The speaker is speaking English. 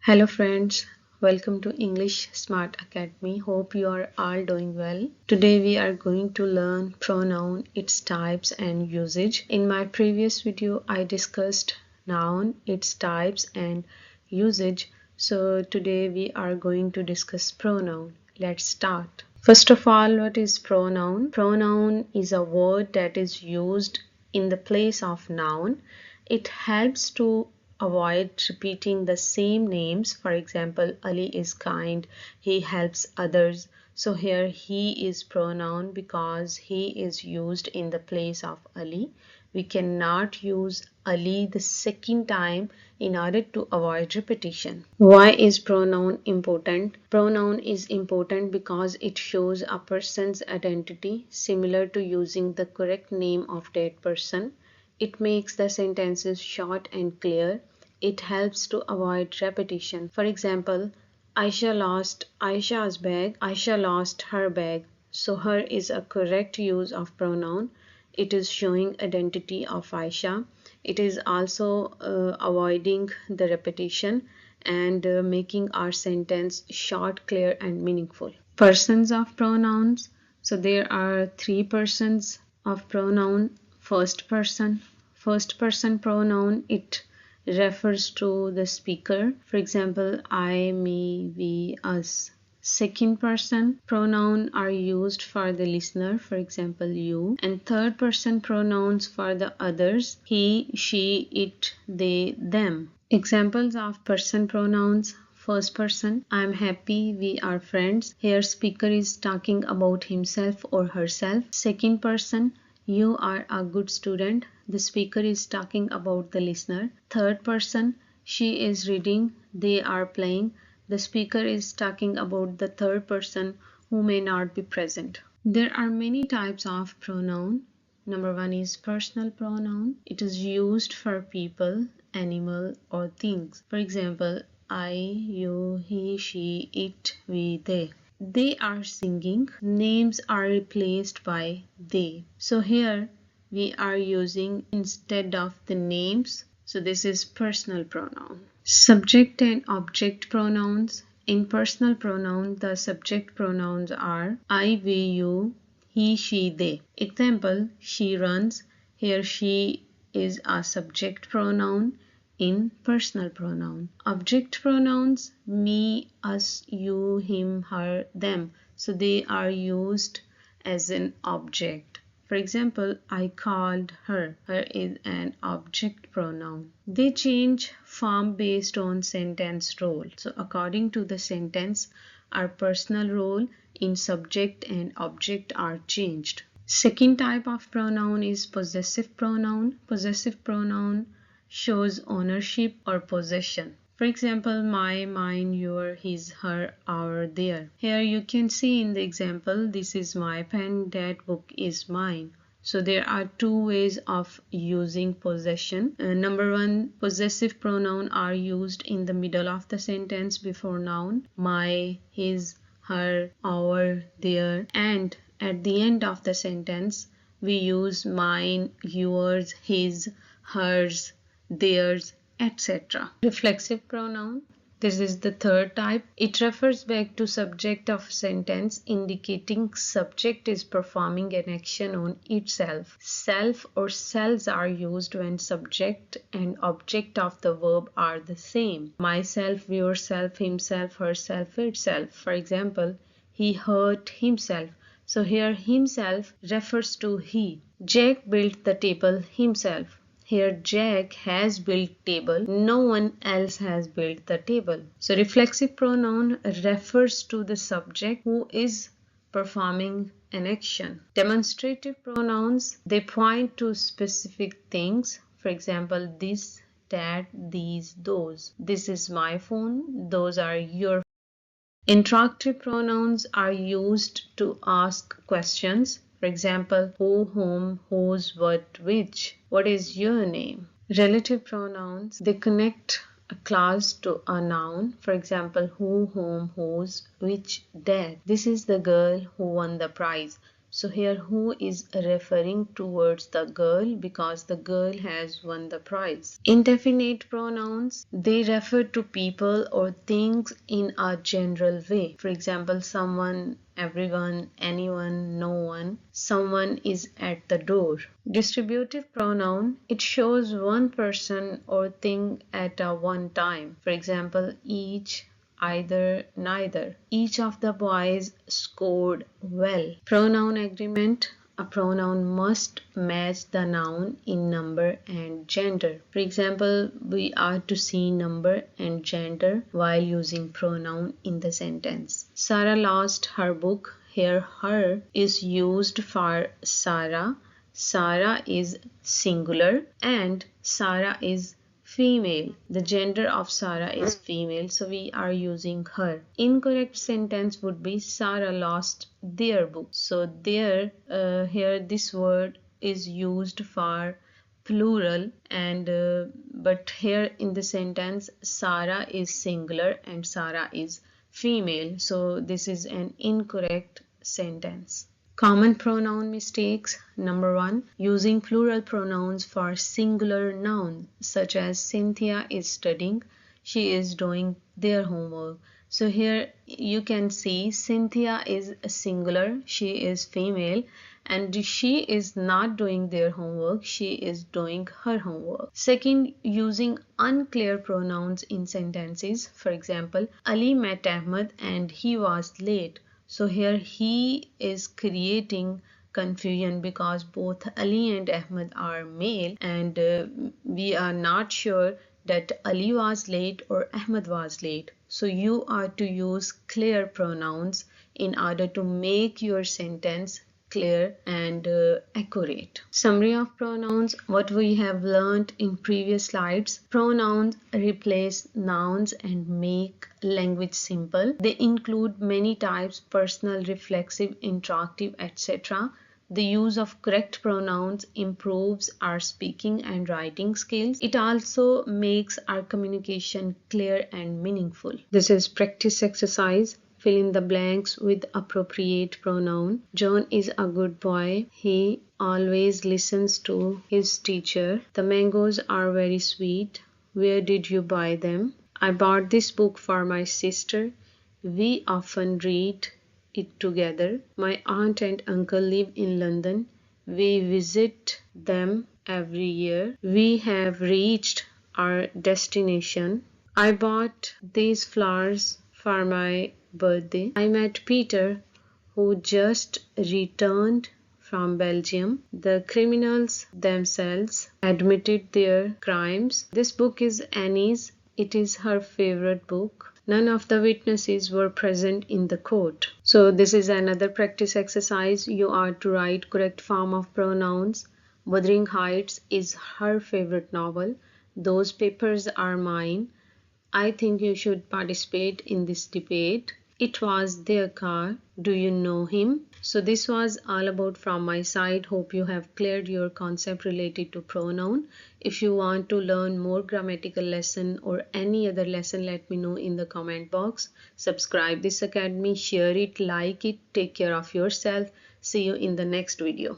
Hello friends, welcome to English Smart Academy. Hope you are all doing well. Today we are going to learn pronoun, its types and usage. In my previous video I discussed noun, its types and usage. So today we are going to discuss pronoun. Let's start. First of all, what is pronoun? Pronoun is a word that is used in the place of noun. It helps to avoid repeating the same names. For example, Ali is kind, he helps others. So here he is pronoun because he is used in the place of Ali. We cannot use Ali the second time in order to avoid repetition. Why is pronoun important? Pronoun is important because it shows a person's identity, similar to using the correct name of that person. It makes the sentences short and clear. It helps to avoid repetition. For example, Aisha lost Aisha's bag. Aisha lost her bag. So her is a correct use of pronoun. It is showing identity of Aisha. It is also avoiding the repetition and making our sentence short, clear and meaningful. Persons of pronouns. So there are three persons of pronoun. First person pronoun, it refers to the speaker. For example, I, me, we, us. Second person pronoun are used for the listener, for example you, and third person pronouns for the others, he, she, it, they, them. Examples of person pronouns. First person, I'm happy, we are friends. Here speaker is talking about himself or herself. Second person, you are a good student. The speaker is talking about the listener. Third person, she is reading, they are playing. The speaker is talking about the third person who may not be present. There are many types of pronoun. Number one is personal pronoun. It is used for people, animal or things. For example, I, you, he, she, it, we, they. They are singing. Names are replaced by they. So here we are using instead of the names. So this is personal pronoun. Subject and object pronouns. In personal pronoun, the subject pronouns are I, we, you, he, she, they. Example, she runs. Here she is a subject pronoun in personal pronoun. Object pronouns me, us, you, him, her, them. So they are used as an object. For example, I called her. Her is an object pronoun. They change form based on sentence role. So according to the sentence, our personal role in subject and object are changed. Second type of pronoun is possessive pronoun. Possessive pronoun shows ownership or possession. For example, my, mine, your, his, her, our, their. Here you can see in the example, this is my pen, that book is mine. So there are two ways of using possession. Number one, possessive pronoun are used in the middle of the sentence before noun. My, his, her, our, their, and at the end of the sentence, we use mine, yours, his, hers, theirs, etc. Reflexive pronoun. This is the third type. It refers back to subject of sentence indicating subject is performing an action on itself. Self or selves are used when subject and object of the verb are the same. Myself, yourself, himself, herself, itself. For example, he hurt himself. So here himself refers to he. Jack built the table himself. Here Jack has built table. No one else has built the table. So reflexive pronoun refers to the subject who is performing an action. Demonstrative pronouns, they point to specific things. For example, this, that, these, those. This is my phone. Those are your. Interrogative pronouns are used to ask questions. For example, who, whom, whose, what, which. What is your name? Relative pronouns, they connect a clause to a noun. For example, who, whom, whose, which, that. This is the girl who won the prize. So here who is referring towards the girl because the girl has won the prize. Indefinite pronouns, they refer to people or things in a general way. For example, someone, everyone, anyone, no one. Someone is at the door. Distributive pronoun, it shows one person or thing at a one time. For example, each, either, neither. Each of the boys scored well. Pronoun agreement, a pronoun must match the noun in number and gender. For example, we are to see number and gender while using pronoun in the sentence. Sarah lost her book. Here her is used for Sarah. Sarah is singular and Sarah is female. The gender of Sarah is female, so we are using her. Incorrect sentence would be Sarah lost their book. So there, here this word is used for plural, and but here in the sentence Sarah is singular and Sarah is female, so this is an incorrect sentence. Common pronoun mistakes. Number 1, using plural pronouns for singular nouns such as Cynthia is studying, she is doing their homework. So here you can see Cynthia is singular, she is female, and she is not doing their homework, she is doing her homework. Second, using unclear pronouns in sentences. For example, Ali met Ahmed and he was late. So here he is creating confusion because both Ali and Ahmed are male, and we are not sure that Ali was late or Ahmed was late. So you are to use clear pronouns in order to make your sentence clear and accurate. Summary of pronouns. What we have learned in previous slides: pronouns replace nouns and make language simple. They include many types: personal, reflexive, interactive, etc. The use of correct pronouns improves our speaking and writing skills. It also makes our communication clear and meaningful. This is practice exercise. Fill in the blanks with appropriate pronoun. John is a good boy. He always listens to his teacher. The mangoes are very sweet. Where did you buy them? I bought this book for my sister. We often read it together. My aunt and uncle live in London. We visit them every year. We have reached our destination. I bought these flowers for my birthday. I met Peter, who just returned from Belgium. The criminals themselves admitted their crimes. This book is Annie's. It is her favorite book. None of the witnesses were present in the court. So this is another practice exercise. You are to write correct form of pronouns. Wuthering Heights is her favorite novel. Those papers are mine. I think you should participate in this debate. It was their car. Do you know him? So this was all about from my side. Hope you have cleared your concept related to pronoun. If you want to learn more grammatical lesson or any other lesson, let me know in the comment box. Subscribe this academy, share it, like it, take care of yourself. See you in the next video.